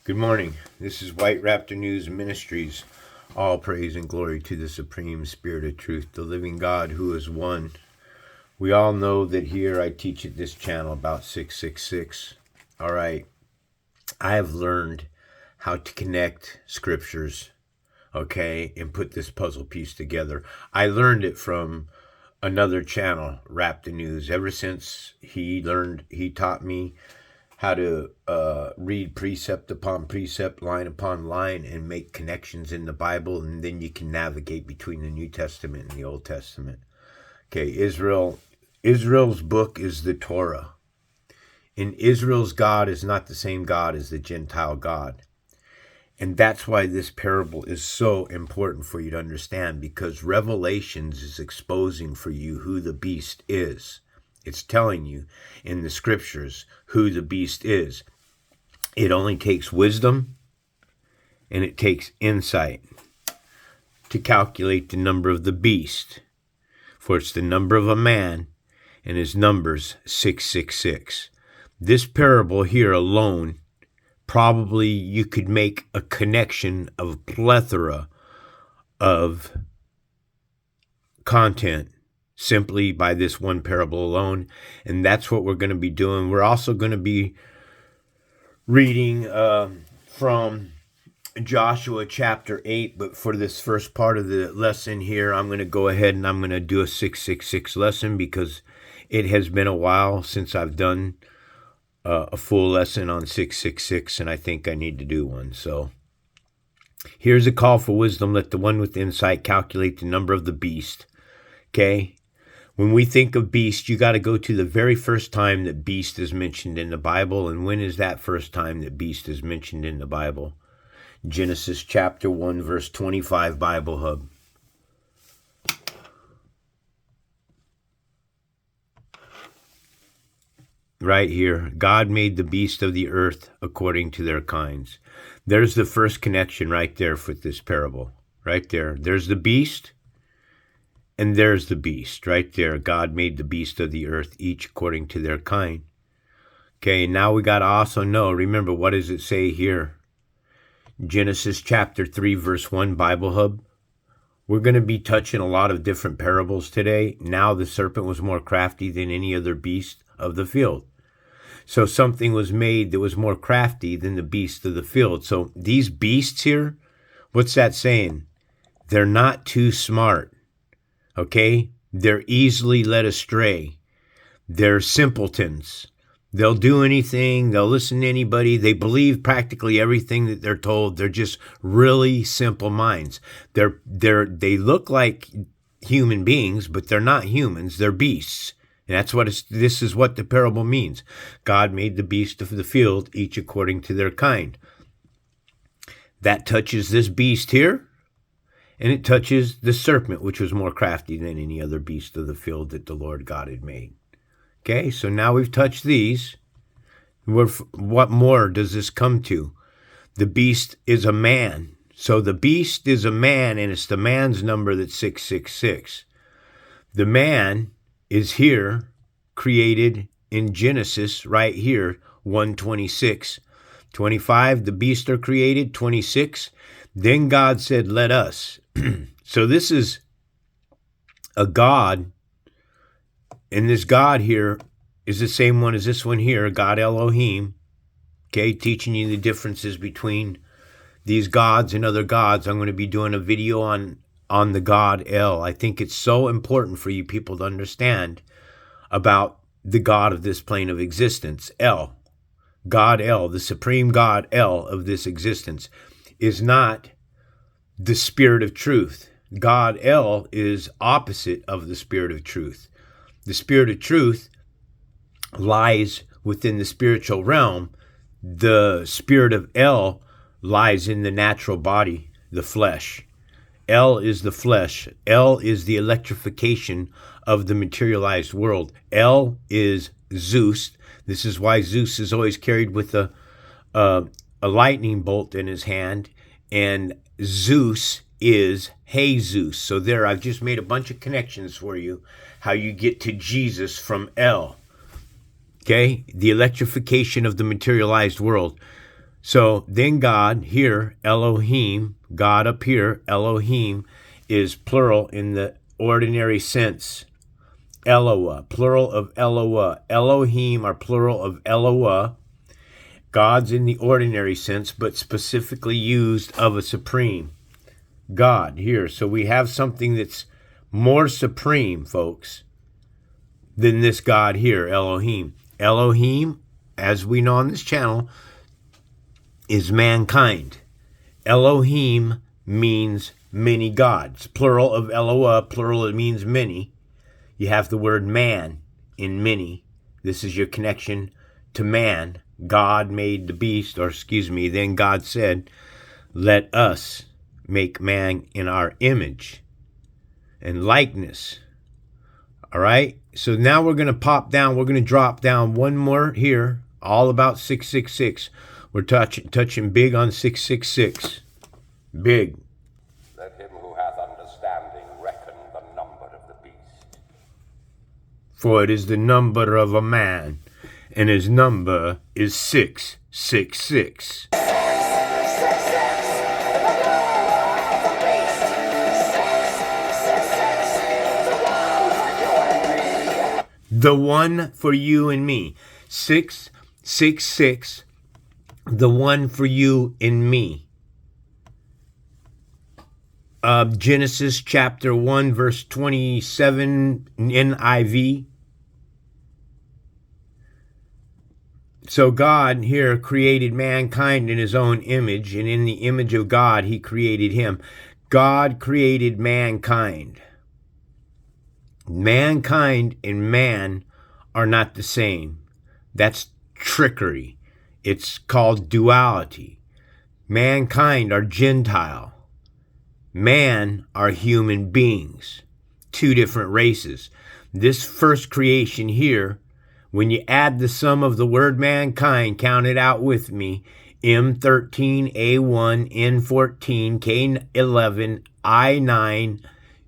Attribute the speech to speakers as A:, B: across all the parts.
A: Good morning. This is White Raptor News Ministries. All praise and glory to the Supreme Spirit of Truth, the living God who is one. We all know that here I teach at this channel about 666. All right. I have learned how to connect scriptures, okay, and put this puzzle piece together. I learned it from another channel, Raptor News. Ever since he taught me how to read precept upon precept, line upon line, and make connections in the Bible, and then you can navigate between the New Testament and the Old Testament. Okay, Israel's book is the Torah. And Israel's God is not the same God as the Gentile God. And that's why this parable is so important for you to understand, because Revelations is exposing for you who the beast is. It's telling you in the scriptures who the beast is. It only takes wisdom and it takes insight to calculate the number of the beast. For it's the number of a man, and his number's 666. This parable here alone, probably you could make a connection of a plethora of content simply by this one parable alone. And that's what we're going to be doing. We're also going to be reading from Joshua chapter 8. But for this first part of the lesson here, I'm going to go ahead and I'm going to do a 666 lesson, because it has been a while since I've done a full lesson on 666, and I think I need to do one. So here's a call for wisdom. Let the one with insight calculate the number of the beast. Okay? When we think of beast, you got to go to the very first time that beast is mentioned in the Bible. And when is that first time that beast is mentioned in the Bible? Genesis chapter 1, verse 25, Bible Hub. Right here, God made the beast of the earth according to their kinds. There's the first connection right there with this parable. Right there. There's the beast. And there's the beast right there. God made the beast of the earth, each according to their kind. Okay, now we got to also know, remember, what does it say here? Genesis chapter 3, verse 1, Bible Hub. We're going to be touching a lot of different parables today. Now the serpent was more crafty than any other beast of the field. So something was made that was more crafty than the beast of the field. So these beasts here, what's that saying? They're not too smart. Okay? They're easily led astray. They're simpletons. They'll do anything. They'll listen to anybody. They believe practically everything that they're told. They're just really simple minds. They look like human beings, but they're not humans. They're beasts. And that's what this is what the parable means. God made the beast of the field, each according to their kind. That touches this beast here. And it touches the serpent, which was more crafty than any other beast of the field that the Lord God had made. Okay, so now we've touched these. What more does this come to? The beast is a man. So the beast is a man, and it's the man's number that's 666. The man is here, created in Genesis, right here, 1:26. 25, the beasts are created. 26, then God said, let us. So this is a God, and this God here is the same one as this one here, God Elohim. Okay, teaching you the differences between these gods and other gods. I'm going to be doing a video on the God El. I think it's so important for you people to understand about the God of this plane of existence, El. God El, the supreme God El of this existence, is not the spirit of truth. God El is opposite of the spirit of truth. The spirit of truth lies within the spiritual realm. The spirit of El lies in the natural body, the flesh. El is the flesh. El is the electrification of the materialized world. El is Zeus. This is why Zeus is always carried with a lightning bolt in his hand, and Zeus is Jesus. So there, I've just made a bunch of connections for you, how you get to Jesus from El. Okay, the electrification of the materialized world. So then God here, Elohim, God up here, Elohim, is plural in the ordinary sense. Eloah, plural of Eloah. Elohim are plural of Eloah. God's in the ordinary sense, but specifically used of a supreme God here. So we have something that's more supreme, folks, than this God here, Elohim. Elohim, as we know on this channel, is mankind. Elohim means many gods. Plural of Eloah, plural, it means many. You have the word man in many. This is your connection to man. God made the beast, or excuse me, then God said, let us make man in our image and likeness. All right? So now we're going to pop down. We're going to drop down one more here, all about 666. We're touching big on 666. Big.
B: Let him who hath understanding reckon the number of the beast.
A: For it is the number of a man, and his number is 666. The one for you and me. 666. The one for you and me. Genesis chapter 1, verse 27, NIV. So God here created mankind in his own image, and in the image of God he created him. God created mankind. Mankind and man are not the same. That's trickery. It's called duality. Mankind are Gentile. Man are human beings. Two different races. This first creation here, when you add the sum of the word mankind, count it out with me, M13, A1, N14, K11, I9,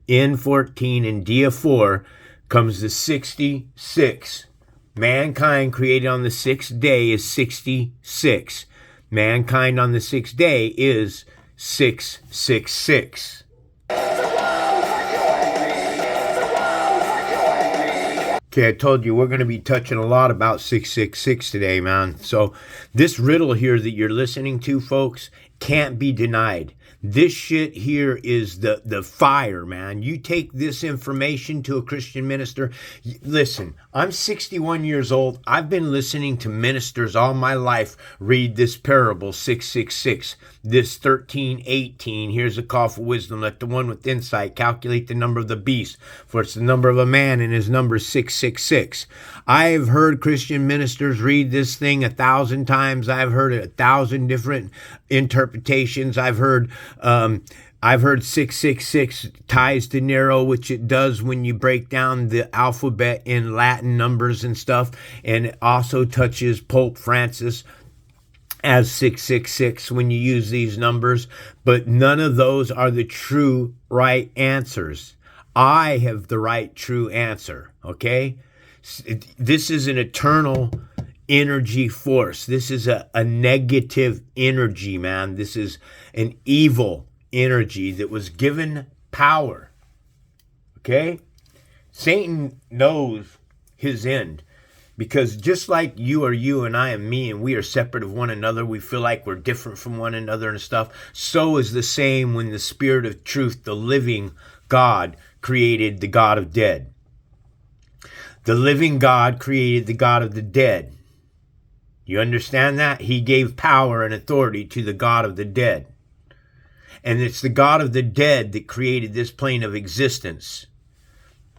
A: N14, and D4, comes to 66. Mankind created on the sixth day is 66. Mankind on the sixth day is 666. Okay, I told you we're going to be touching a lot about 666 today, man. So this riddle here that you're listening to, folks, can't be denied. This shit here is the fire, man. You take this information to a Christian minister. Listen, I'm 61 years old. I've been listening to ministers all my life read this parable, 666. This 13:18. Here's a call for wisdom. Let the one with insight calculate the number of the beast, for it's the number of a man, and his number is 666. I have heard Christian ministers read this thing 1,000 times. I've heard 1,000 different interpretations. I've heard 666 ties to Nero, which it does when you break down the alphabet in Latin numbers and stuff. And it also touches Pope Francis as 666 when you use these numbers. But none of those are the true right answers. I have the right true answer, okay? This is an eternal energy force. This is a negative energy, man. This is an evil energy that was given power. Okay? Satan knows his end, because just like you are you and I am me, and we are separate of one another, we feel like we're different from one another and stuff, so is the same when the Spirit of truth, the living God, created the God of dead. The living God created the God of the dead. You understand that? He gave power and authority to the God of the dead. And it's the God of the dead that created this plane of existence.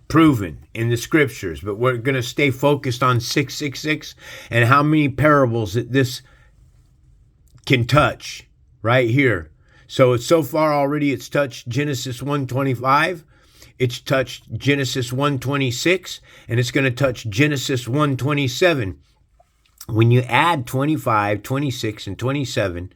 A: Proven in the scriptures. But we're going to stay focused on 666 and how many parables that this can touch right here. So far already it's touched Genesis 1:25. It's touched Genesis 1:26. And it's going to touch Genesis 1:27. When you add 25, 26, and 27,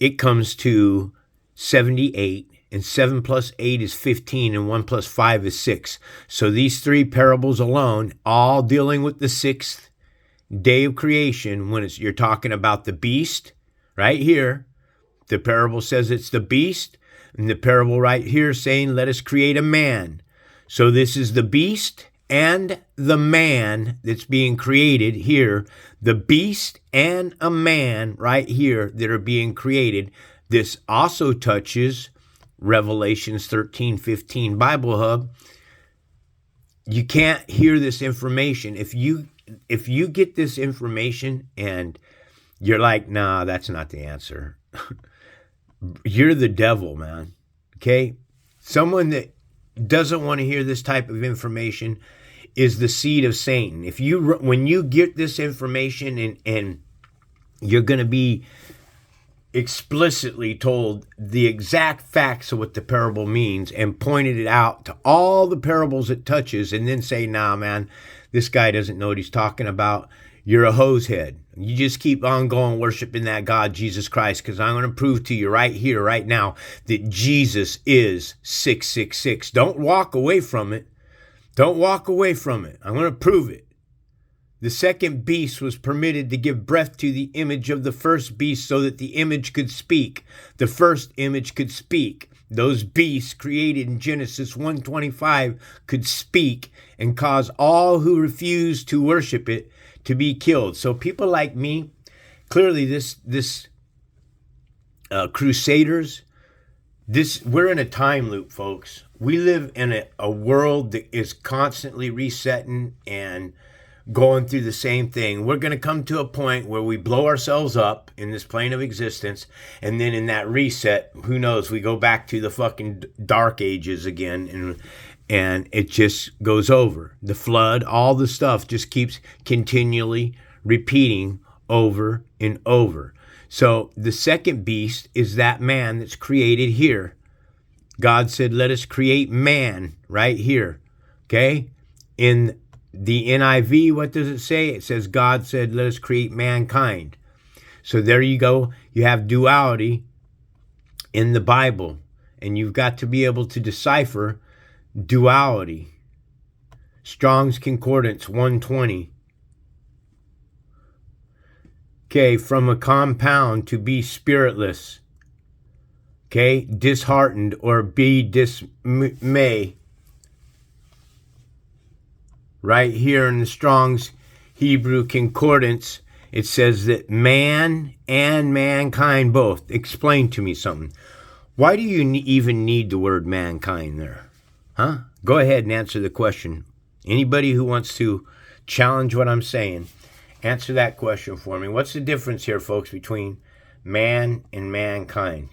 A: it comes to 78, and 7 plus 8 is 15, and 1 plus 5 is 6. So these three parables alone, all dealing with the sixth day of creation, when you're talking about the beast, right here. The parable says it's the beast, and the parable right here saying, let us create a man. So this is the beast and the man that's being created here. The beast and a man right here that are being created. This also touches Revelations 13:15 Bible Hub. You can't hear this information. If you get this information and you're like, nah, that's not the answer. You're the devil, man. Okay? Someone that doesn't want to hear this type of information is the seed of Satan. When you get this information and you're going to be explicitly told the exact facts of what the parable means and pointed it out to all the parables it touches, and then say, nah, man, this guy doesn't know what he's talking about. You're a hosehead. You just keep on going worshiping that God, Jesus Christ, because I'm going to prove to you right here, right now, that Jesus is 666. Don't walk away from it. Don't walk away from it. I'm going to prove it. The second beast was permitted to give breath to the image of the first beast so that the image could speak. The first image could speak. Those beasts created in Genesis 1:25 could speak and cause all who refused to worship it to be killed. So people like me, clearly this crusaders, we're in a time loop, folks. We live in a world that is constantly resetting and going through the same thing. We're going to come to a point where we blow ourselves up in this plane of existence, and then in that reset, who knows, we go back to the fucking dark ages again, and it just goes over. The flood, all the stuff just keeps continually repeating over and over. So the second beast is that man that's created here. God said, let us create man right here. Okay? In the NIV, what does it say? It says, God said, let us create mankind. So there you go. You have duality in the Bible, and you've got to be able to decipher duality. Strong's Concordance 120. Okay, from a compound to be spiritless. Okay, disheartened or be dismay. Right here in the Strong's Hebrew Concordance, it says that man and mankind both. Explain to me something. Why do you even need the word mankind there? Huh? Go ahead and answer the question. Anybody who wants to challenge what I'm saying, answer that question for me. What's the difference here, folks, between man and mankind?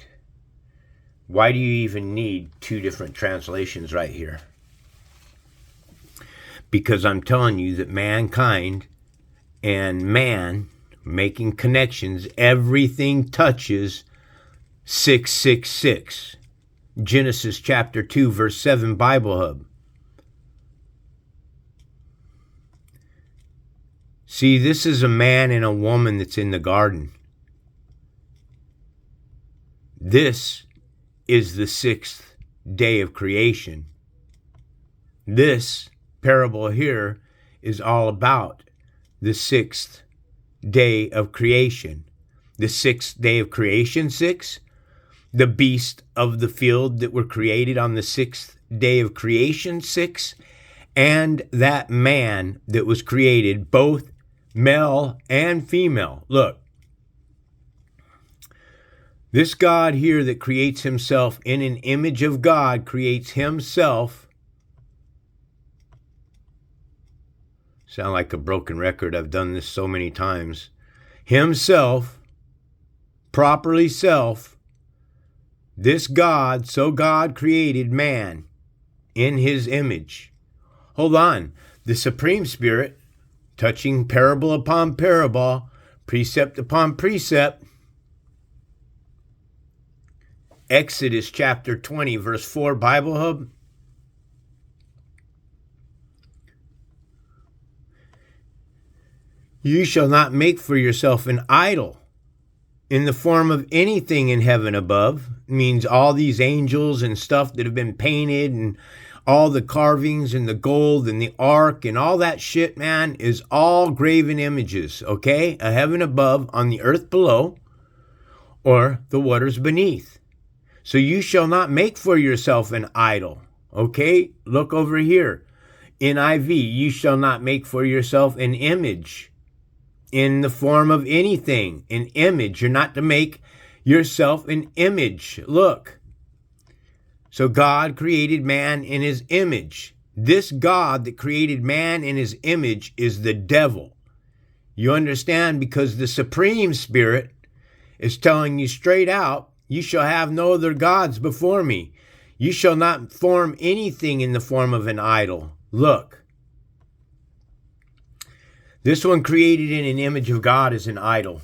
A: Why do you even need two different translations right here? Because I'm telling you that mankind and man making connections, everything touches 666. Genesis chapter 2, verse 7, Bible Hub. See, this is a man and a woman that's in the garden. This is the sixth day of creation. This parable here is all about the sixth day of creation. The sixth day of creation, 6. The beasts of the field that were created on the sixth day of creation, 6. And that man that was created, both male and female. Look, this God here that creates himself in an image of God creates himself. Sound like a broken record. I've done this so many times. Himself, properly self, this God, so God created man in his image. Hold on. The Supreme Spirit, touching parable upon parable, precept upon precept. Exodus chapter 20, verse 4, Bible Hub. You shall not make for yourself an idol in the form of anything in heaven above. It means all these angels and stuff that have been painted and all the carvings and the gold and the ark and all that shit, man, is all graven images, okay? A heaven above on the earth below. or the waters beneath. So you shall not make for yourself an idol. Okay, look over here. NIV, you shall not make for yourself an image in the form of anything. An image. You're not to make yourself an image. Look. So God created man in his image. This God that created man in his image is the devil. You understand? Because the Supreme Spirit is telling you straight out, you shall have no other gods before me. You shall not form anything in the form of an idol. Look. This one created in an image of God is an idol.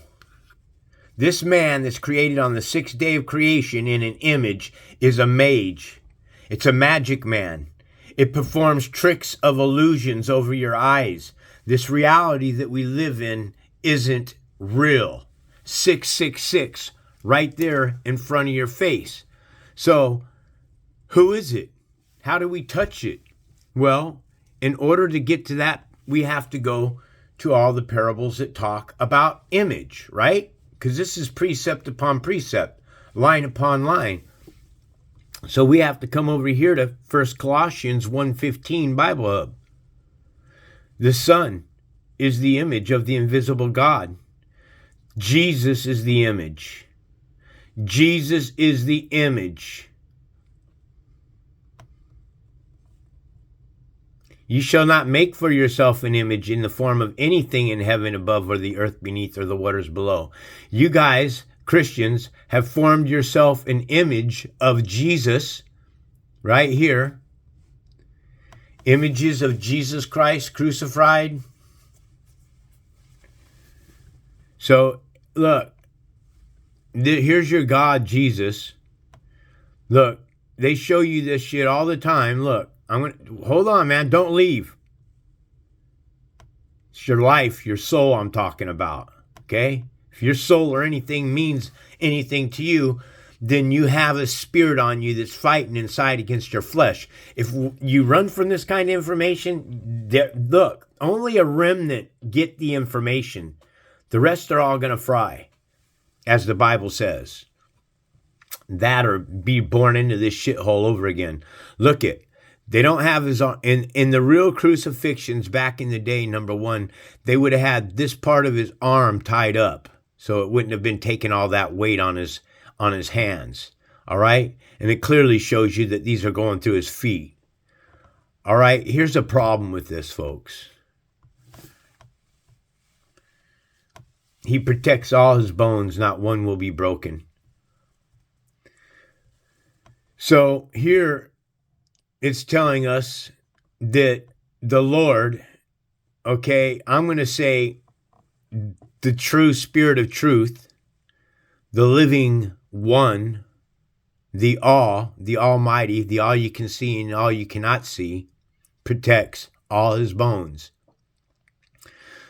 A: This man that's created on the sixth day of creation in an image is a mage. It's a magic man. It performs tricks of illusions over your eyes. This reality that we live in isn't real. 666, right there in front of your face. So, who is it? How do we touch it? Well, in order to get to that, we have to go to all the parables that talk about image, right? Because this is precept upon precept, line upon line. So we have to come over here to 1 Colossians 1:15 Bible Hub. The Son is the image of the invisible God. Jesus is the image. Jesus is the image. You shall not make for yourself an image in the form of anything in heaven above or the earth beneath or the waters below. You guys, Christians, have formed yourself an image of Jesus right here. Images of Jesus Christ crucified. So, look, here's your God, Jesus. Look, they show you this shit all the time. Look. Hold on, man. Don't leave. It's your life, your soul I'm talking about. Okay? If your soul or anything means anything to you, then you have a spirit on you that's fighting inside against your flesh. If you run from this kind of information, look, only a remnant get the information. The rest are all going to fry, as the Bible says. That or be born into this shithole over again. Look it. They don't have his arm. In the real crucifixions back in the day, number one, they would have had this part of his arm tied up, so it wouldn't have been taking all that weight on his hands. All right? And it clearly shows you that these are going through his feet. All right? Here's the problem with this, folks. He protects all his bones, not one will be broken. So here it's telling us that the Lord, okay, I'm going to say the true Spirit of truth, the living one, the Almighty, the all you can see and all you cannot see, protects all his bones.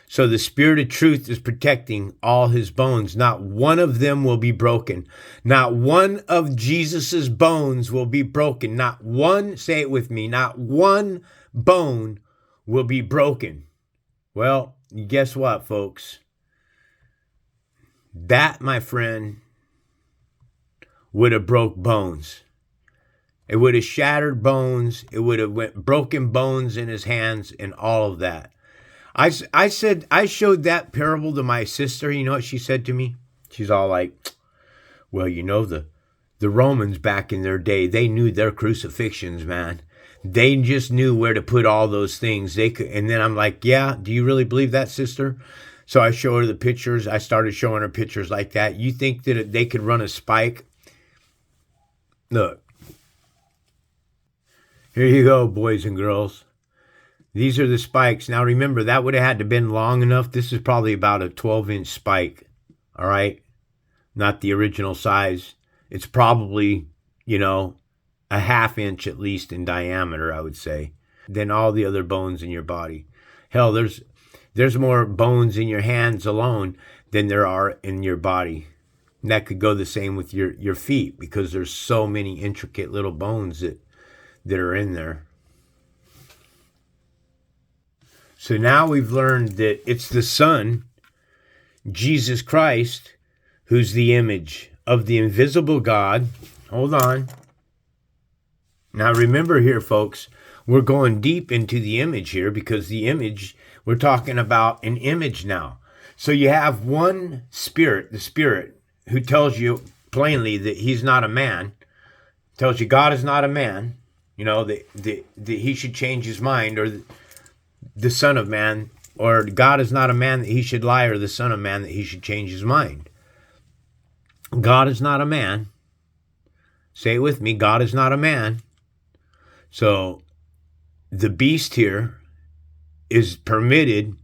A: So the Spirit of truth is protecting all his bones. Not one of them will be broken. Not one of Jesus's bones will be broken. Not one, say it with me, not one bone will be broken. Well, guess what, folks? That, my friend, would have broke bones. It would have shattered bones. It would have broken bones in his hands and all of that. I showed that parable to my sister. You know what she said to me? She's all like, well, you know, the Romans back in their day, they knew their crucifixions, man. They just knew where to put all those things. They could, and then I'm like, yeah, do you really believe that, sister? So I show her the pictures. I started showing her pictures like that. You think that they could run a spike? Look. Here you go, boys and girls. These are the spikes. Now remember, that would have had to been long enough. This is probably about a 12-inch spike. All right? Not the original size. It's probably, you know, a half-inch at least in diameter, I would say, than all the other bones in your body. Hell, there's more bones in your hands alone than there are in your body. And that could go the same with your feet, because there's so many intricate little bones that are in there. So now we've learned that it's the Son, Jesus Christ, who's the image of the invisible God. Hold on. Now remember here, folks, we're going deep into the image here because the image, we're talking about an image now. So you have one spirit, the spirit, who tells you plainly that he's not a man, tells you God is not a man, you know, that he should change his mind, or the Son of Man, or God is not a man that he should lie, or the Son of Man that he should change his mind. God is not a man. Say it with me, God is not a man. So the beast here is permitted,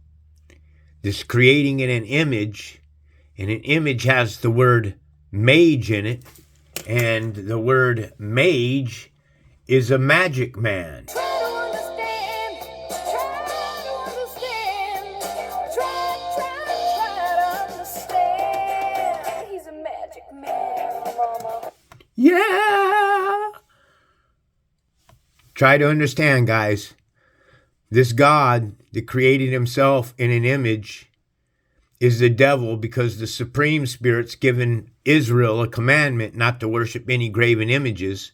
A: this creating in an image, and an image has the word mage in it, and the word mage is a magic man.
C: Try to understand, try to understand. He's a magic man, mama.
A: Yeah! Try to understand, guys. This God that created himself in an image is the devil, because the Supreme Spirit's given Israel a commandment not to worship any graven images.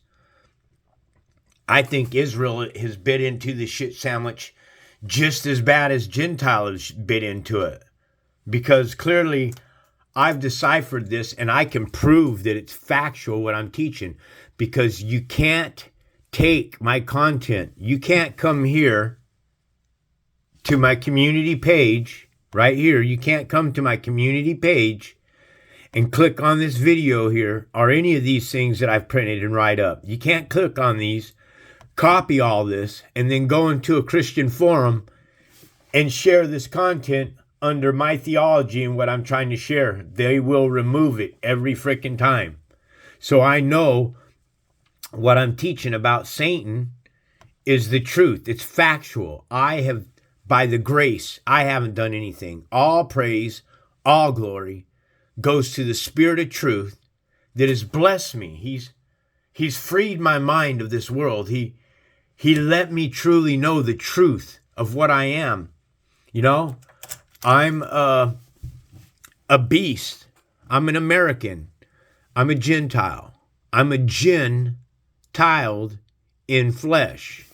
A: I think Israel has bit into the shit sandwich just as bad as Gentiles bit into it. Because clearly I've deciphered this and I can prove that it's factual what I'm teaching. Because you can't take my content. You can't come here to my community page right here. You can't come to my community page and click on this video here or any of these things that I've printed and write up. You can't click on these, copy all this, and then go into a Christian forum and share this content under my theology and what I'm trying to share. They will remove it every freaking time. So I know what I'm teaching about Satan is the truth. It's factual. I have, by the grace, I haven't done anything. All praise, all glory goes to the Spirit of truth that has blessed me. He's freed my mind of this world. He let me truly know the truth of what I am. You know, I'm a beast. I'm an American. I'm a Gentile. I'm a Gentile in flesh.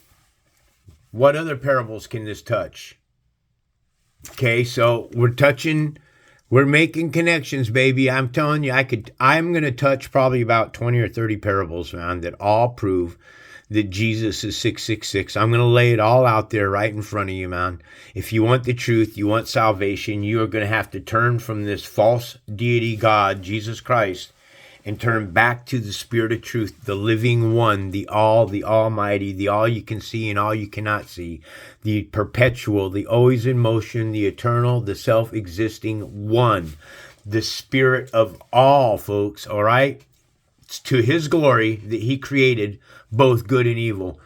A: What other parables can this touch? Okay, so we're making connections, baby. I'm telling you, I'm going to touch probably about 20 or 30 parables, man, that all prove that Jesus is 666. I'm going to lay it all out there right in front of you, man. If you want the truth, you want salvation, you are going to have to turn from this false deity God, Jesus Christ, and turn back to the Spirit of truth, the living one, the almighty, the all you can see and all you cannot see, the perpetual, the always in motion, the eternal, the self-existing one, the Spirit of all, folks, all right? It's to his glory that he created both good and evil.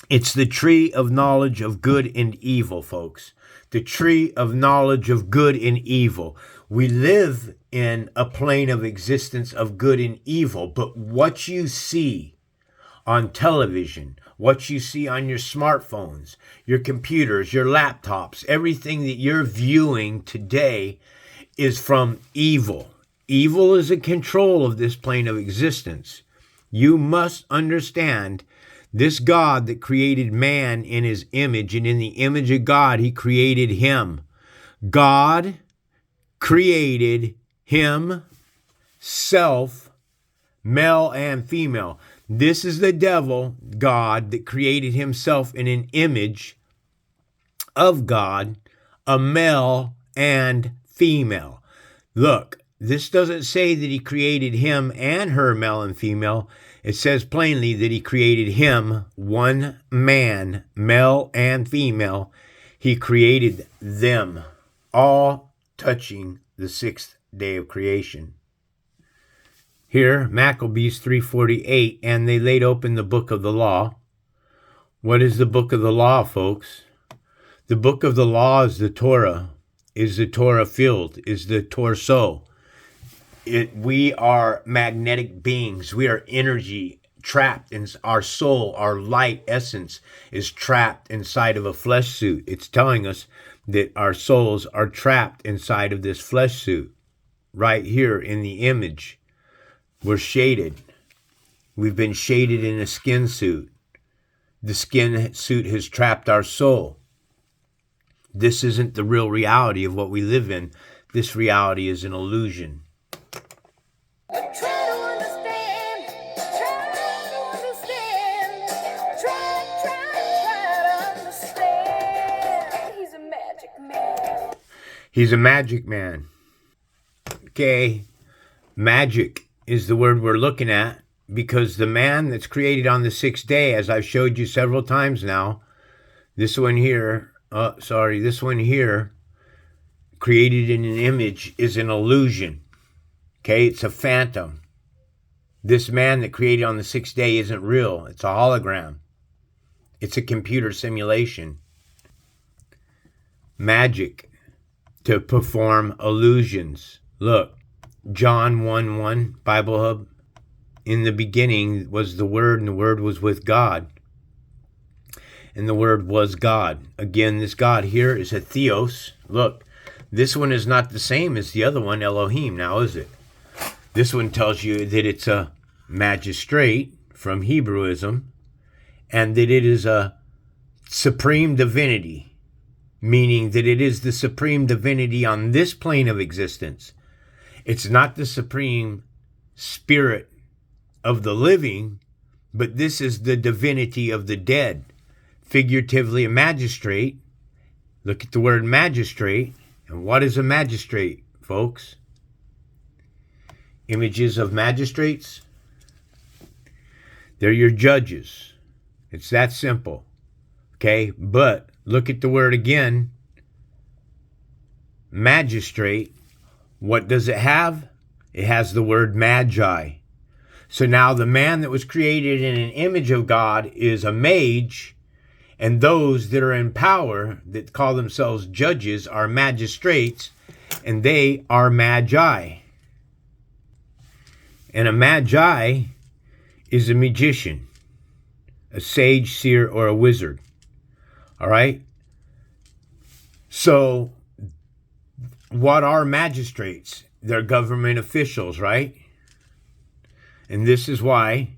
A: It's the tree of knowledge of good and evil, folks. The tree of knowledge of good and evil. We live in a plane of existence of good and evil, but what you see on television, what you see on your smartphones, your computers, your laptops, everything that you're viewing today is from evil. Evil is in control of this plane of existence. You must understand this God that created man in his image, and in the image of God, he created him. God created himself, male and female. This is the devil, God, that created himself in an image of God, a male and female. Look, this doesn't say that he created him and her, male and female. It says plainly that he created him, one man, male and female. He created them, all touching the sixth day of creation. Here, Maccabees 3:48, and they laid open the book of the law. What is the book of the law, folks? The book of the law is the Torah, is the Torah field, is the torso. We are magnetic beings. We are energy trapped in our soul. Our light essence is trapped inside of a flesh suit. It's telling us that our souls are trapped inside of this flesh suit right here in the image We're shaded. We've been shaded in a skin suit. The skin suit has trapped our soul. This isn't the real reality of what we live in. This reality is an illusion.
C: Try to understand. Try to understand. Try to understand. He's a magic man.
A: He's a magic man. Okay, magic is the word we're looking at because the man that's created on the sixth day, as I've showed you several times now, this one here, created in an image is an illusion. Okay, it's a phantom. This man that created on the sixth day isn't real. It's a hologram. It's a computer simulation. Magic, to perform illusions. Look, John 1:1, Bible Hub. In the beginning was the Word, and the Word was with God. And the Word was God. Again, this God here is a theos. Look, this one is not the same as the other one, Elohim, now is it? This one tells you that it's a magistrate from Hebrewism, and that it is a supreme divinity, meaning that it is the supreme divinity on this plane of existence. It's not the supreme spirit of the living, but this is the divinity of the dead. Figuratively, a magistrate. Look at the word magistrate. And what is a magistrate, folks? Images of magistrates. They're your judges. It's that simple. Okay, but look at the word again. Magistrate. What does it have? It has the word magi. So now the man that was created in an image of God is a mage, and those that are in power that call themselves judges are magistrates, and they are magi. And a magi is a magician, a sage, seer, or a wizard. All right? So what are magistrates? They're government officials, right? And this is why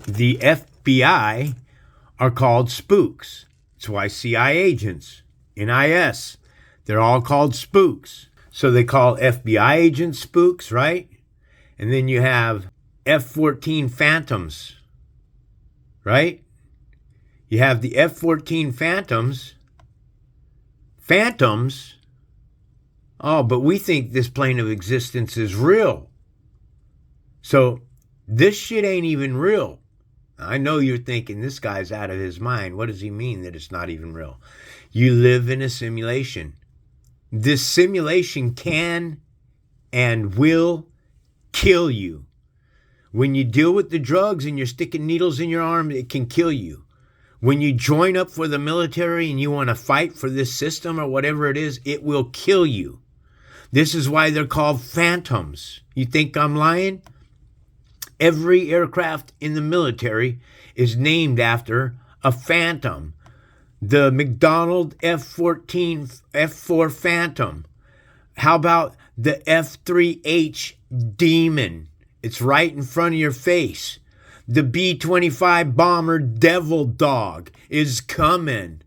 A: the FBI are called spooks. It's why CIA agents, NIS, they're all called spooks. So they call FBI agents spooks, right? And then you have F-14 Phantoms, right? You have the F-14 Phantoms. Phantoms? Oh, but we think this plane of existence is real. So this shit ain't even real. I know you're thinking this guy's out of his mind. What does he mean that it's not even real? You live in a simulation. This simulation can and will kill you. When you deal with the drugs and you're sticking needles in your arm, it can kill you. When you join up for the military and you want to fight for this system or whatever it is, it will kill you. This is why they're called phantoms. You think I'm lying? Every aircraft in the military is named after a phantom. The McDonnell F-4 Phantom. How about the F-3H Demon? It's right in front of your face. The B-25 bomber Devil Dog is coming.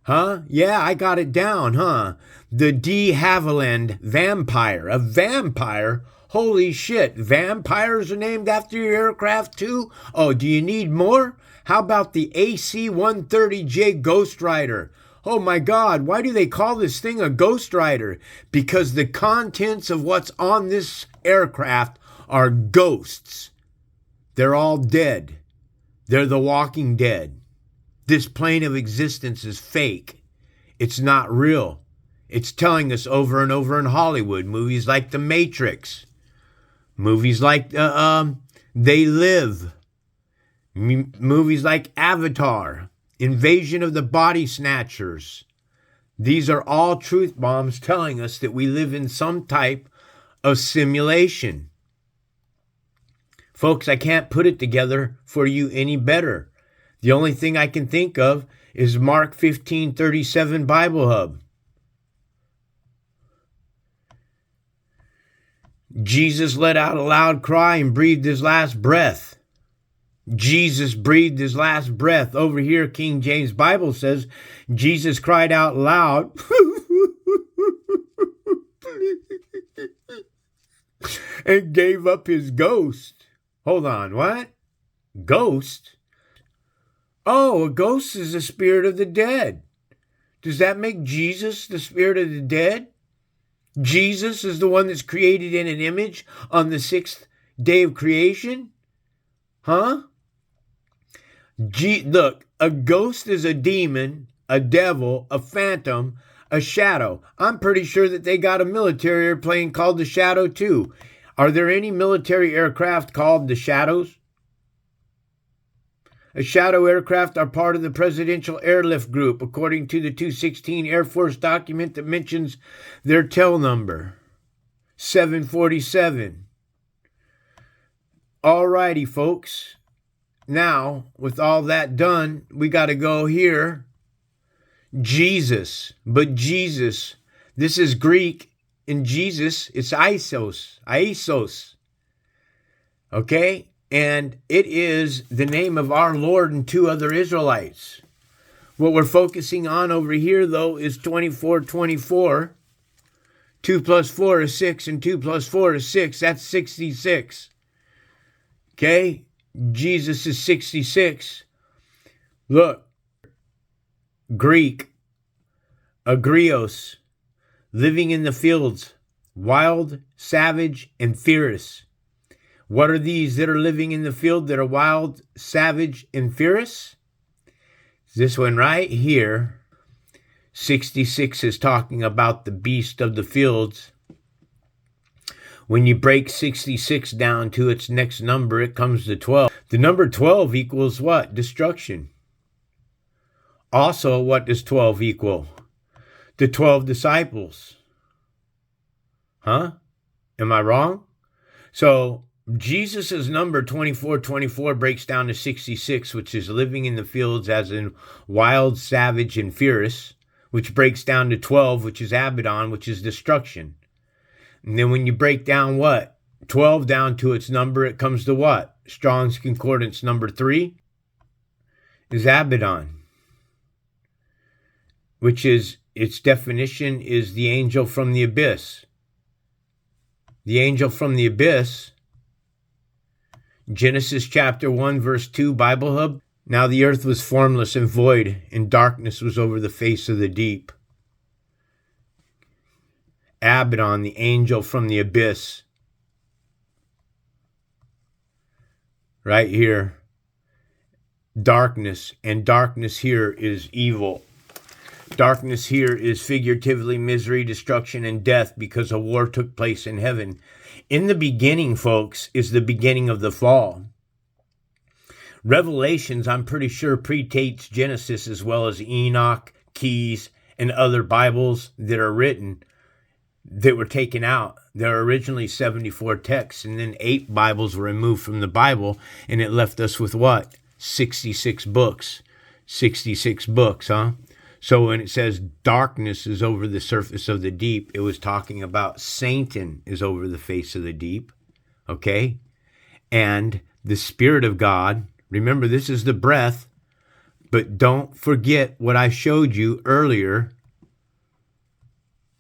A: Huh? Yeah, I got it down, huh? The de Havilland Vampire. A vampire? Holy shit, vampires are named after your aircraft too? Oh, do you need more? How about the AC-130J Ghost Rider? Oh my God, why do they call this thing a Ghost Rider? Because the contents of what's on this aircraft are ghosts. They're all dead. They're the walking dead. This plane of existence is fake. It's not real. It's telling us over and over in Hollywood, movies like The Matrix, movies like They Live, movies like Avatar, Invasion of the Body Snatchers. These are all truth bombs telling us that we live in some type of simulation. Folks, I can't put it together for you any better. The only thing I can think of is Mark 15:37 Bible Hub. Jesus let out a loud cry and breathed his last breath. Jesus breathed his last breath. Over here, King James Bible says, Jesus cried out loud and gave up his ghost. Hold on, what? Ghost? Oh, a ghost is the spirit of the dead. Does that make Jesus the spirit of the dead? Jesus is the one that's created in an image on the sixth day of creation? Huh? Look, a ghost is a demon, a devil, a phantom, a shadow. I'm pretty sure that they got a military airplane called the Shadow too. Are there any military aircraft called the Shadows? A Shadow aircraft are part of the Presidential Airlift Group, according to the 216 Air Force document that mentions their tail number, 747. Alrighty, folks. Now, with all that done, we got to go here. Jesus. But Jesus, this is Greek. In Jesus, it's Isos. Okay? And it is the name of our Lord and two other Israelites. What we're focusing on over here, though, is 24:24. 2 plus 4 is 6, and 2 plus 4 is 6. That's 66. Okay? Jesus is 66. Look. Greek. Agrios. Living in the fields. Wild, savage, and fierce. What are these that are living in the field that are wild, savage, and fierce? This one right here. 66 is talking about the beast of the fields. When you break 66 down to its next number, it comes to 12. The number 12 equals what? Destruction. Also, what does 12 equal? The 12 disciples. Huh? Am I wrong? So, Jesus' number 24:24 breaks down to 66, which is living in the fields as in wild, savage, and fierce, which breaks down to 12, which is Abaddon, which is destruction. And then when you break down what? 12 down to its number, it comes to what? Strong's Concordance number 3 is Abaddon, which is, its definition is the angel from the abyss. The angel from the abyss, Genesis chapter 1, verse 2, Bible Hub. Now the earth was formless and void, and darkness was over the face of the deep. Abaddon, the angel from the abyss. Right here. Darkness, and darkness here is evil. Darkness here is figuratively misery, destruction, and death because a war took place in heaven. In the beginning, folks, is the beginning of the fall. Revelations, I'm pretty sure, predates Genesis as well as Enoch, Keys, and other Bibles that are written that were taken out. There are originally 74 texts, and then 8 Bibles were removed from the Bible, and it left us with what? 66 books. 66 books, huh? So when it says darkness is over the surface of the deep, it was talking about Satan is over the face of the deep, okay? And the Spirit of God, remember this is the breath, but don't forget what I showed you earlier.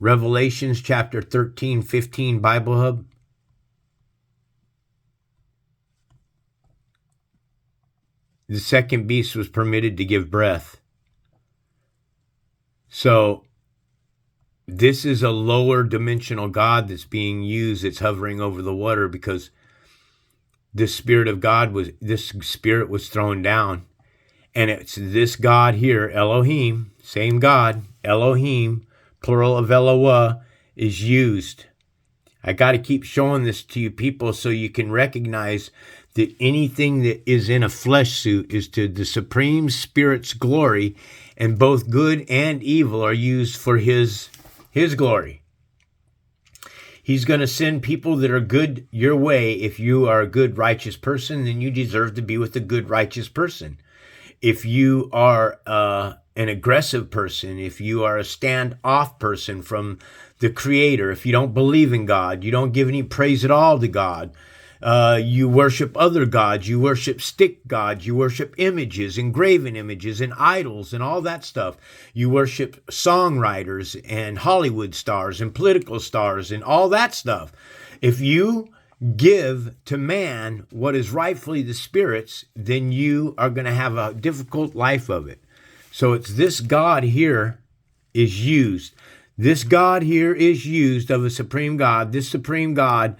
A: Revelations chapter 13, 15, Bible Hub. The second beast was permitted to give breath. So this is a lower dimensional God that's being used. It's hovering over the water because this Spirit of God this Spirit was thrown down. And it's this God here, Elohim, same God, Elohim, plural of Eloah, is used. I got to keep showing this to you people so you can recognize that anything that is in a flesh suit is to the Supreme Spirit's glory, and both good and evil are used for his glory. He's going to send people that are good your way. If you are a good, righteous person, then you deserve to be with a good, righteous person. If you are an aggressive person, if you are a standoff person from the Creator, if you don't believe in God, you don't give any praise at all to God, you worship other gods, you worship stick gods, you worship images, engraven images, and idols, and all that stuff. You worship songwriters and Hollywood stars and political stars and all that stuff. If you give to man what is rightfully the Spirit's, then you are going to have a difficult life of it. So it's this God here is used. This God here is used of a supreme God. This supreme God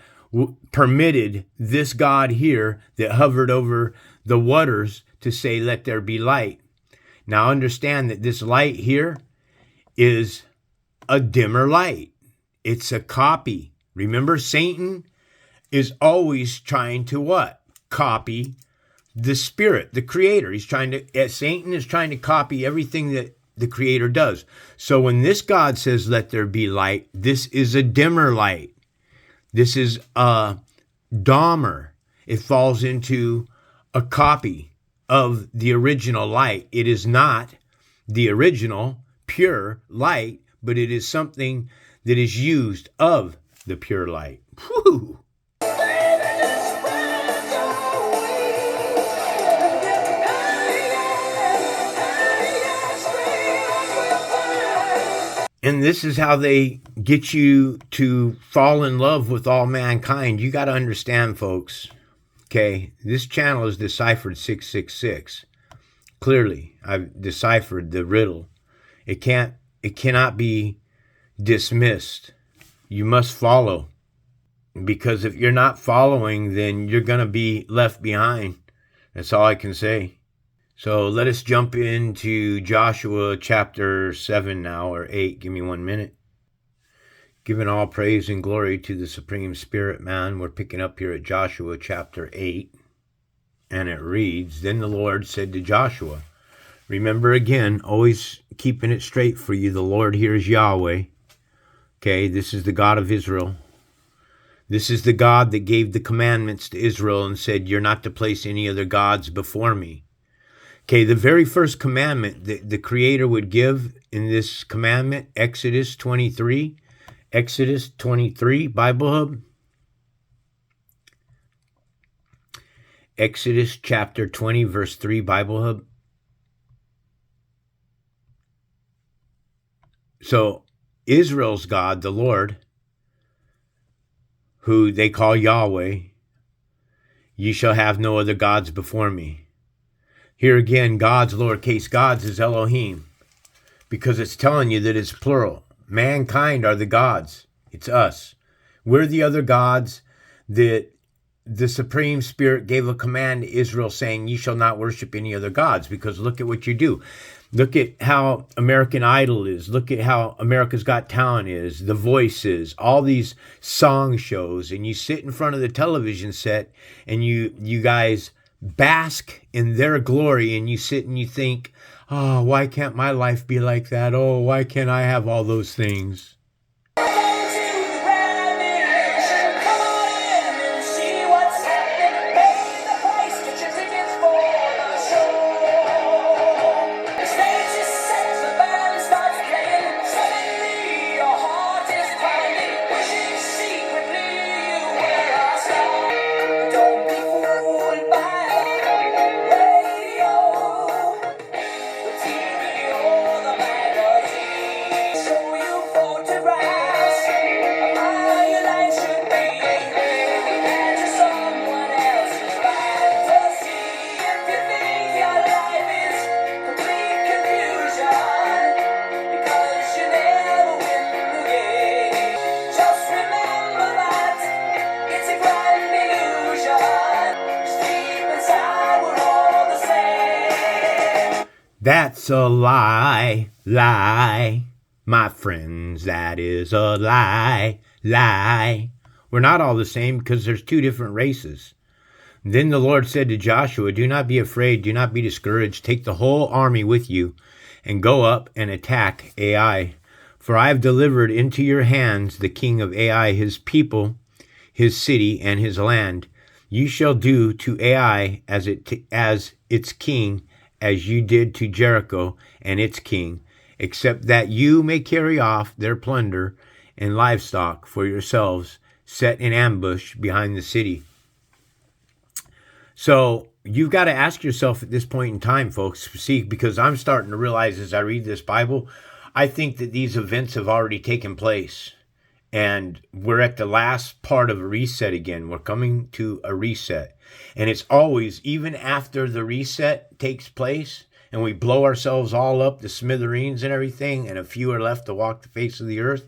A: permitted this God here that hovered over the waters to say, let there be light. Now understand that this light here is a dimmer light. It's a copy. Remember, Satan is always trying to what? Copy the Spirit, the Creator. Satan is trying to copy everything that the Creator does. So when this God says, let there be light, this is a dimmer light. This is a Dahmer. It falls into a copy of the original light. It is not the original pure light, but it is something that is used of the pure light. Whew. And this is how they get you to fall in love with all mankind. You got to understand, folks, okay, this channel is deciphered 666. Clearly, I've deciphered the riddle. It cannot be dismissed. You must follow. Because if you're not following, then you're going to be left behind. That's all I can say. So let us jump into Joshua chapter 7 now, or 8. Give me 1 minute. Giving all praise and glory to the Supreme Spirit, man. We're picking up here at Joshua chapter 8. And it reads, Then the Lord said to Joshua, remember again, always keeping it straight for you, the Lord here is Yahweh. Okay, this is the God of Israel. This is the God that gave the commandments to Israel and said, you're not to place any other gods before me. Okay, the very first commandment that the Creator would give in this commandment, Exodus 23, Bible Hub. Exodus chapter 20, verse 3, Bible Hub. So, Israel's God, the Lord, who they call Yahweh, ye shall have no other gods before me. Here again, God's lowercase gods is Elohim, because it's telling you that it's plural. Mankind are the gods. It's us. We're the other gods that the Supreme Spirit gave a command to Israel saying, ye shall not worship any other gods, because look at what you do. Look at how American Idol is. Look at how America's Got Talent is, The Voice is, all these song shows. And you sit in front of the television set and you guys bask in their glory, and you sit and you think, oh, why can't my life be like that? Oh, why can't I have all those things? That's a lie, my friends, that is a lie. We're not all the same because there's two different races. Then the Lord said to Joshua, do not be afraid, do not be discouraged, take the whole army with you and go up and attack Ai. For I have delivered into your hands the king of Ai, his people, his city, and his land. You shall do to Ai as its king as you did to Jericho and its king, except that you may carry off their plunder and livestock for yourselves, set in ambush behind the city. So you've got to ask yourself at this point in time, folks, see, because I'm starting to realize as I read this Bible, I think that these events have already taken place. And we're at the last part of a reset again. We're coming to a reset. And it's always, even after the reset takes place, and we blow ourselves all up, the smithereens and everything, and a few are left to walk the face of the earth,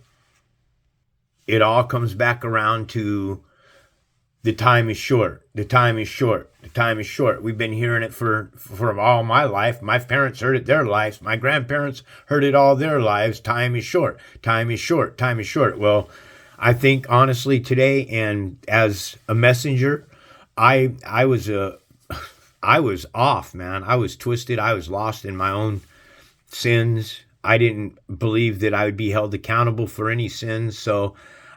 A: it all comes back around to the time is short. The time is short. The time is short. We've been hearing it for all my life. My parents heard it their lives. My grandparents heard it all their lives. Time is short. Time is short. Time is short. Well, I think honestly today, and as a messenger, I was off, man. I was twisted. I was lost in my own sins. I didn't believe that I would be held accountable for any sins, so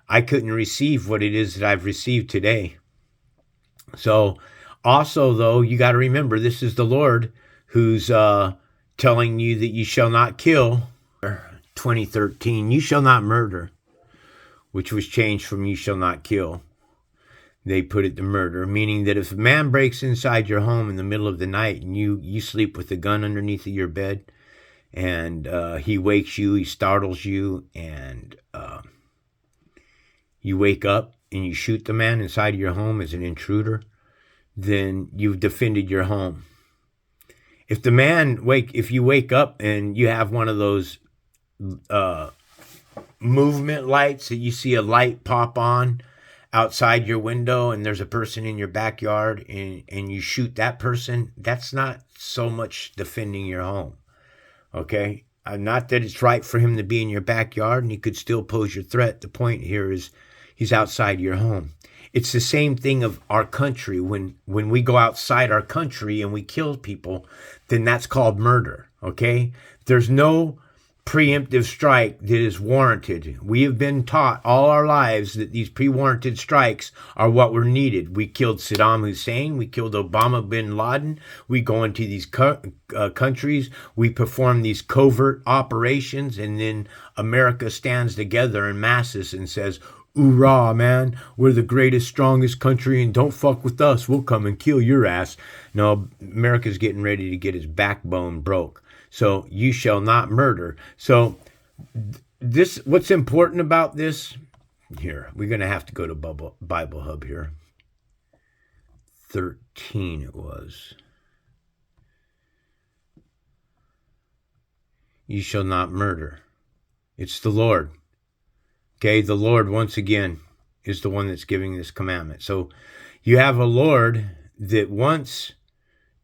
A: I couldn't receive what it is that I've received today. So also, though, you got to remember, this is the Lord who's telling you that you shall not kill. 2013, you shall not murder, which was changed from you shall not kill. They put it to murder, meaning that if a man breaks inside your home in the middle of the night and you sleep with a gun underneath of your bed, and he wakes you, he startles you, and you wake up and you shoot the man inside your home as an intruder, then you've defended your home. If you wake up and you have one of those movement lights that you see a light pop on outside your window and there's a person in your backyard and you shoot that person, that's not so much defending your home. Okay? Not that it's right for him to be in your backyard and he could still pose your threat. The point here is he's outside your home. It's the same thing of our country. When we go outside our country and we kill people, then that's called murder. Okay? There's no preemptive strike that is warranted. We have been taught all our lives that these pre-warranted strikes are what were needed. We killed Saddam Hussein. We killed Osama bin Laden. We go into these countries. We perform these covert operations, and then America stands together in masses and says, "Hoorah, man, we're the greatest, strongest country, and don't fuck with us. We'll come and kill your ass." No, America's getting ready to get his backbone broke. So you shall not murder. So this, what's important about this? Here, we're going to have to go to Bible Hub here. 13 it was. You shall not murder. It's the Lord. Okay, the Lord, once again, is the one that's giving this commandment. So you have a Lord that once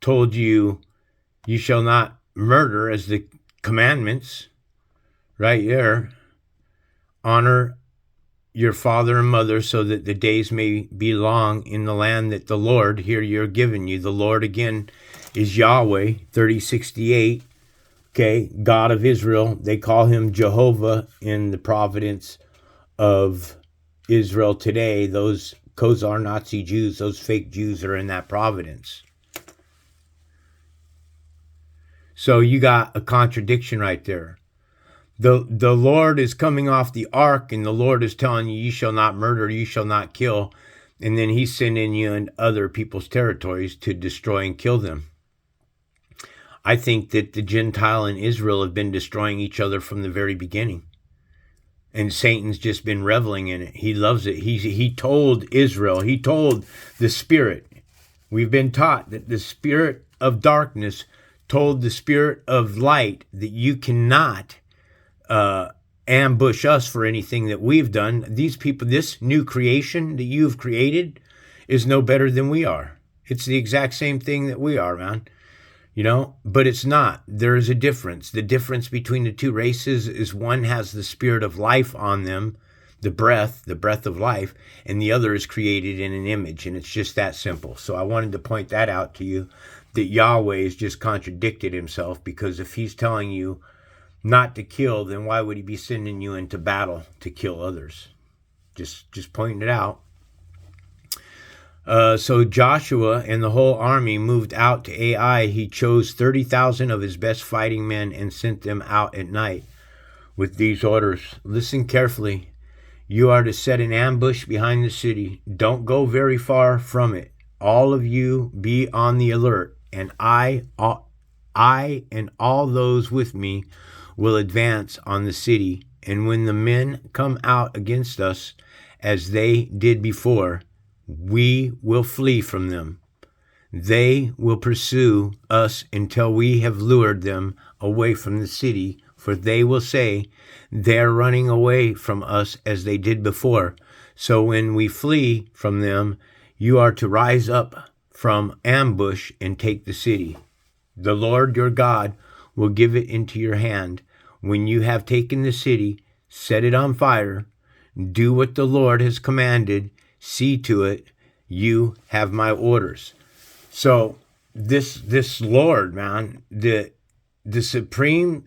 A: told you, you shall not murder as the commandments, right there. Honor your father and mother so that the days may be long in the land that the Lord, here you're giving you. The Lord, again, is Yahweh, 3068. Okay, God of Israel. They call him Jehovah in the providence of Israel today. Those Khazar Nazi Jews, those fake Jews are in that providence. So you got a contradiction right there. The Lord is coming off the ark, and the Lord is telling you, you shall not murder, you shall not kill. And then he's sending you in other people's territories to destroy and kill them. I think that the Gentile and Israel have been destroying each other from the very beginning. And Satan's just been reveling in it. He loves it. He told Israel, he told the spirit. We've been taught that the spirit of darkness told the spirit of light that you cannot ambush us for anything that we've done. These people, this new creation that you have created is no better than we are. It's the exact same thing that we are, man. You know, but it's not. There is a difference. The difference between the two races is one has the spirit of life on them, the breath of life, and the other is created in an image, and it's just that simple. So I wanted to point that out to you, that Yahweh has just contradicted himself, because if he's telling you not to kill, then why would he be sending you into battle to kill others? Just pointing it out. So Joshua and the whole army moved out to Ai. He chose 30,000 of his best fighting men and sent them out at night with these orders. Listen carefully. You are to set an ambush behind the city. Don't go very far from it. All of you be on the alert, and I and all those with me will advance on the city. And when the men come out against us, as they did before, we will flee from them. They will pursue us until we have lured them away from the city, for they will say, they're running away from us as they did before. So when we flee from them, you are to rise up from ambush and take the city. The Lord your God will give it into your hand. When you have taken the city, set it on fire. Do what the Lord has commanded. See to it you have my orders. So this Lord, man, the supreme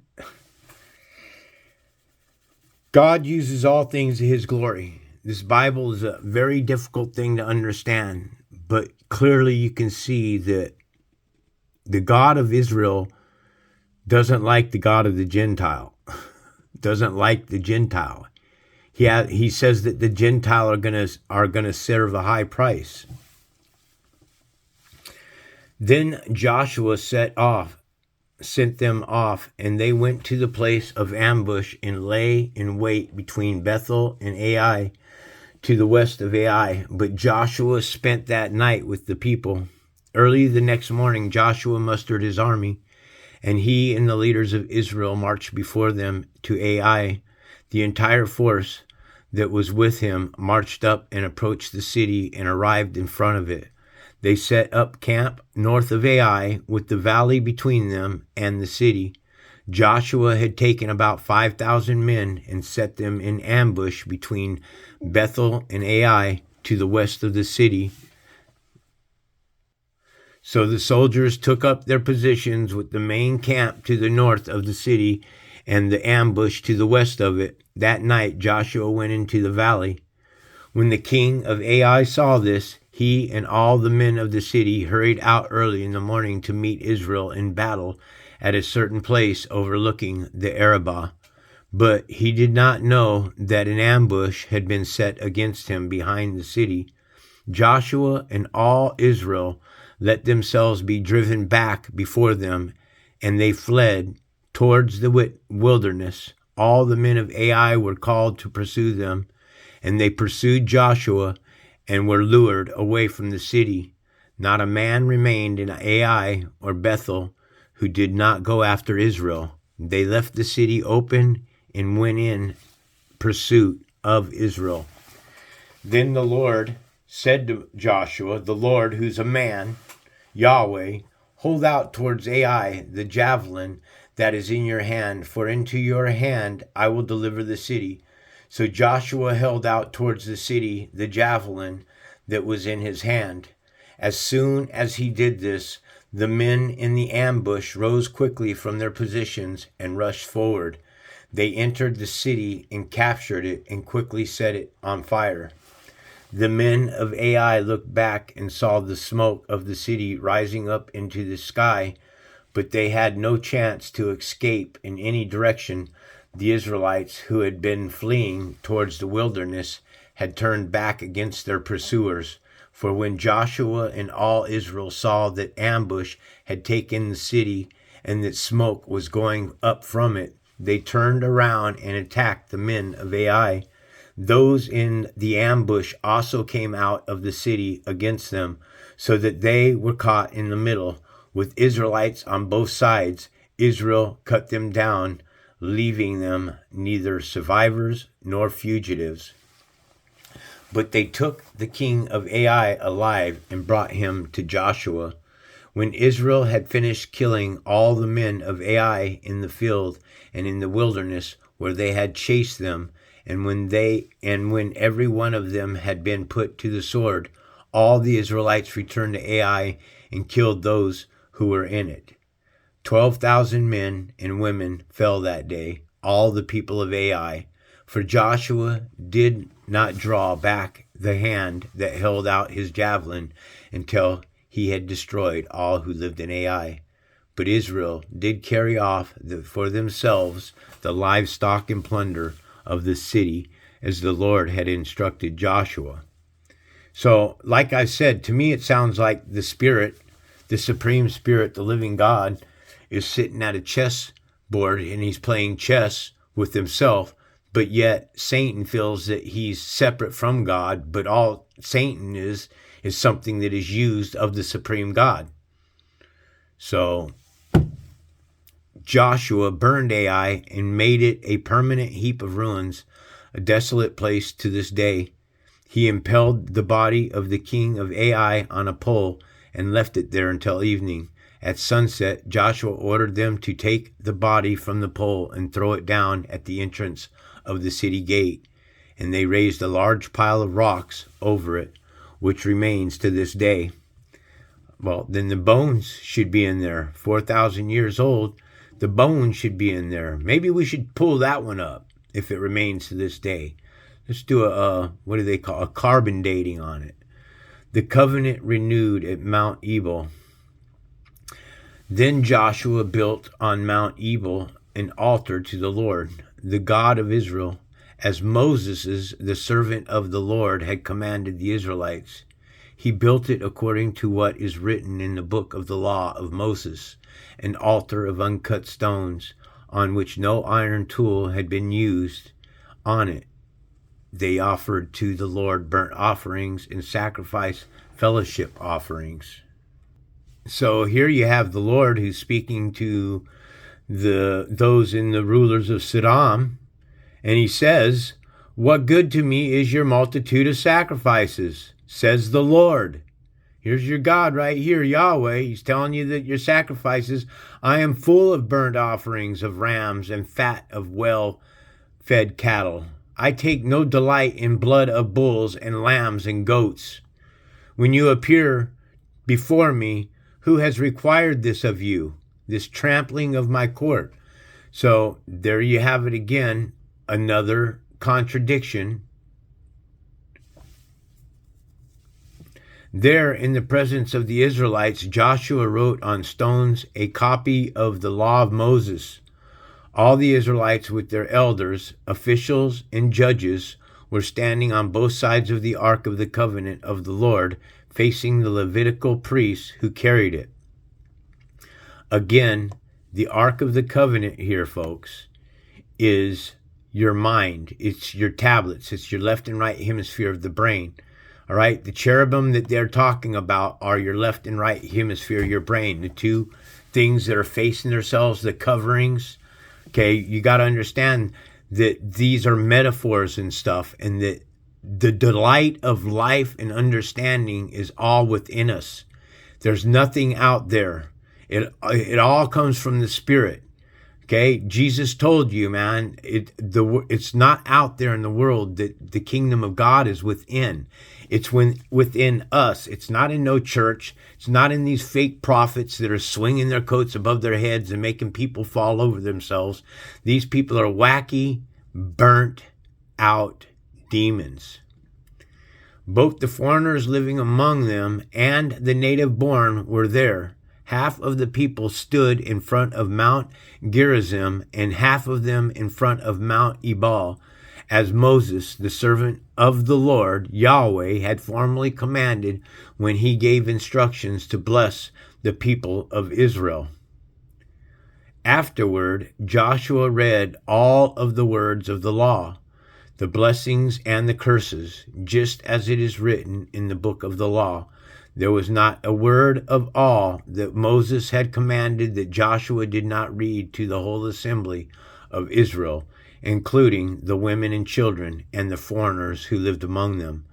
A: God uses all things to his glory. This Bible is a very difficult thing to understand, but clearly you can see that the God of Israel doesn't like the God of the Gentile, doesn't like the Gentile. He says that the Gentile are gonna serve a high price. Then Joshua sent them off, and they went to the place of ambush and lay in wait between Bethel and Ai, to the west of Ai. But Joshua spent that night with the people. Early the next morning, Joshua mustered his army, and he and the leaders of Israel marched before them to Ai. The entire force that was with him marched up and approached the city and arrived in front of it. They set up camp north of Ai, with the valley between them and the city. Joshua had taken about 5,000 men and set them in ambush between Bethel and Ai to the west of the city. So the soldiers took up their positions with the main camp to the north of the city and the ambush to the west of it. That night Joshua went into the valley. When the king of Ai saw this, he and all the men of the city hurried out early in the morning to meet Israel in battle at a certain place overlooking the Arabah. But he did not know that an ambush had been set against him behind the city. Joshua and all Israel let themselves be driven back before them, and they fled towards the wilderness. All the men of Ai were called to pursue them, and they pursued Joshua and were lured away from the city. Not a man remained in Ai or Bethel who did not go after Israel. They left the city open and went in pursuit of Israel. Then the Lord said to Joshua, the Lord, who's a man, Yahweh, hold out towards Ai the javelin that is in your hand, for into your hand I will deliver the city. So Joshua held out towards the city the javelin that was in his hand. As soon as he did this, the men in the ambush rose quickly from their positions and rushed forward. They entered the city and captured it and quickly set it on fire. The men of Ai looked back and saw the smoke of the city rising up into the sky, but they had no chance to escape in any direction. The Israelites, who had been fleeing towards the wilderness, had turned back against their pursuers. For when Joshua and all Israel saw that ambush had taken the city and that smoke was going up from it, they turned around and attacked the men of Ai. Those in the ambush also came out of the city against them, so that they were caught in the middle, with Israelites on both sides. Israel cut them down, leaving them neither survivors nor fugitives. But they took the king of Ai alive and brought him to Joshua. When Israel had finished killing all the men of Ai in the field and in the wilderness where they had chased them, and when every one of them had been put to the sword, all the Israelites returned to Ai and killed those who were in it. 12,000 men and women fell that day, all the people of Ai. For Joshua did not draw back the hand that held out his javelin until he had destroyed all who lived in Ai. But Israel did carry off for themselves the livestock and plunder of the city, as the Lord had instructed Joshua. So, like I said, to me it sounds like the Spirit, the Supreme Spirit, the living God, is sitting at a chess board and he's playing chess with himself, but yet Satan feels that he's separate from God, but all Satan is something that is used of the Supreme God. So Joshua burned Ai and made it a permanent heap of ruins, a desolate place to this day. He impaled the body of the king of Ai on a pole and left it there until evening. At sunset, Joshua ordered them to take the body from the pole and throw it down at the entrance of the city gate. And they raised a large pile of rocks over it, which remains to this day. Well, then the bones should be in there. 4,000 years old, the bones should be in there. Maybe we should pull that one up if it remains to this day. Let's do what do they call, a carbon dating on it. The covenant renewed at Mount Ebal. Then Joshua built on Mount Ebal an altar to the Lord, the God of Israel, as Moses, the servant of the Lord, had commanded the Israelites. He built it according to what is written in the book of the law of Moses, an altar of uncut stones, on which no iron tool had been used. On it they offered to the Lord burnt offerings and sacrifice fellowship offerings. So here you have the Lord who's speaking to those in the rulers of Sodom, and he says, "What good to me is your multitude of sacrifices, says the Lord." Here's your God right here, Yahweh. He's telling you that your sacrifices, I am full of burnt offerings of rams and fat of well-fed cattle. I take no delight in blood of bulls and lambs and goats. When you appear before me, who has required this of you, this trampling of my court? So there you have it again, another contradiction. There, in the presence of the Israelites, Joshua wrote on stones a copy of the law of Moses. All the Israelites with their elders, officials, and judges were standing on both sides of the Ark of the Covenant of the Lord, facing the Levitical priests who carried it. Again, the Ark of the Covenant here, folks, is your mind. It's your tablets. It's your left and right hemisphere of the brain. All right? The cherubim that they're talking about are your left and right hemisphere of your brain, the two things that are facing themselves, the coverings. Okay, you got to understand that these are metaphors and stuff, and that the delight of life and understanding is all within us. There's nothing out there. It all comes from the Spirit. Okay, Jesus told you, man, it's not out there in the world. That the kingdom of God is within. It's within us. It's not in no church. It's not in these fake prophets that are swinging their coats above their heads and making people fall over themselves. These people are wacky, burnt out demons. Both the foreigners living among them and the native born were there. Half of the people stood in front of Mount Gerizim, and half of them in front of Mount Ebal, as Moses, the servant of the Lord, Yahweh, had formerly commanded when he gave instructions to bless the people of Israel. Afterward, Joshua read all of the words of the law, the blessings and the curses, just as it is written in the book of the law. There was not a word of all that Moses had commanded that Joshua did not read to the whole assembly of Israel, including the women and children and the foreigners who lived among them.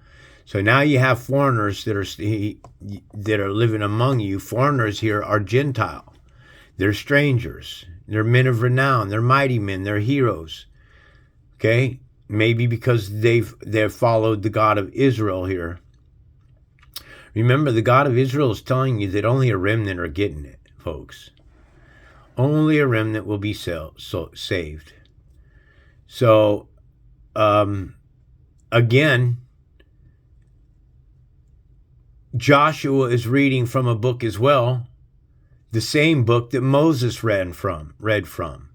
A: So now you have foreigners that are living among you. Foreigners here are Gentile. They're strangers. They're men of renown. They're mighty men. They're heroes. Okay? Maybe because they've followed the God of Israel here. Remember, the God of Israel is telling you that only a remnant are getting it, folks. Only a remnant will be saved. So, again, Joshua is reading from a book as well, the same book that Moses read from.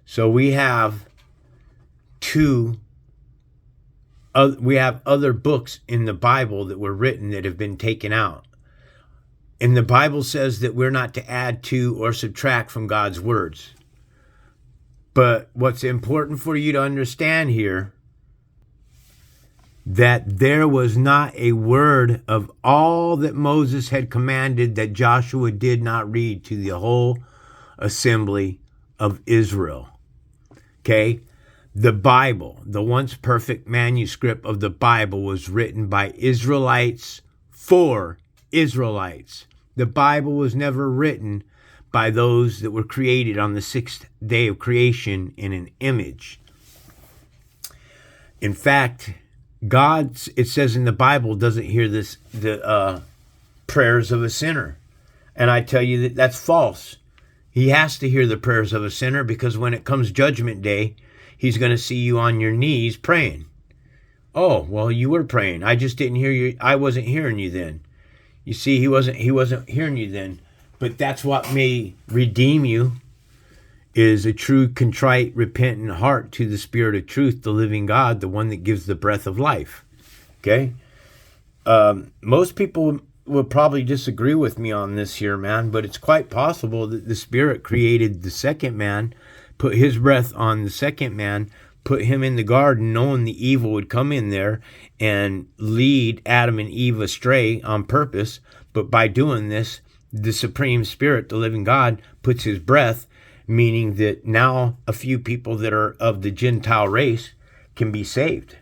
A: So we have other books in the Bible that were written that have been taken out. And the Bible says that we're not to add to or subtract from God's words. But what's important for you to understand here, that there was not a word of all that Moses had commanded that Joshua did not read to the whole assembly of Israel. Okay? The Bible, the once perfect manuscript of the Bible, was written by Israelites for Israelites. The Bible was never written by those that were created on the sixth day of creation in an image. In fact, God, it says in the Bible, doesn't hear the prayers of a sinner. And I tell you that that's false. He has to hear the prayers of a sinner, because when it comes Judgment Day, he's going to see you on your knees praying. Oh, well, you were praying. I just didn't hear you. I wasn't hearing you then. You see, he wasn't hearing you then. But that's what may redeem you, is a true, contrite, repentant heart to the Spirit of truth, the living God, the one that gives the breath of life. Okay? Most people will probably disagree with me on this here, man, but it's quite possible that the Spirit created the second man, put his breath on the second man, put him in the garden, knowing the evil would come in there and lead Adam and Eve astray on purpose. But by doing this, the Supreme Spirit, the living God, puts his breath, meaning that now a few people that are of the Gentile race can be saved.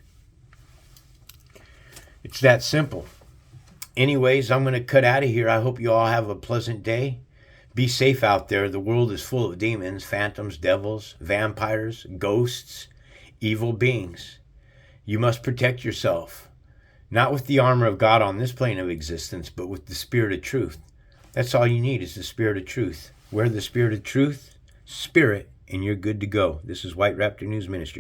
A: It's that simple. Anyways, I'm going to cut out of here. I hope you all have a pleasant day. Be safe out there. The world is full of demons, phantoms, devils, vampires, ghosts, evil beings. You must protect yourself, not with the armor of God on this plane of existence, but with the Spirit of truth. That's all you need, is the Spirit of truth. Wear the Spirit of truth, Spirit, and you're good to go. This is White Raptor News Ministry.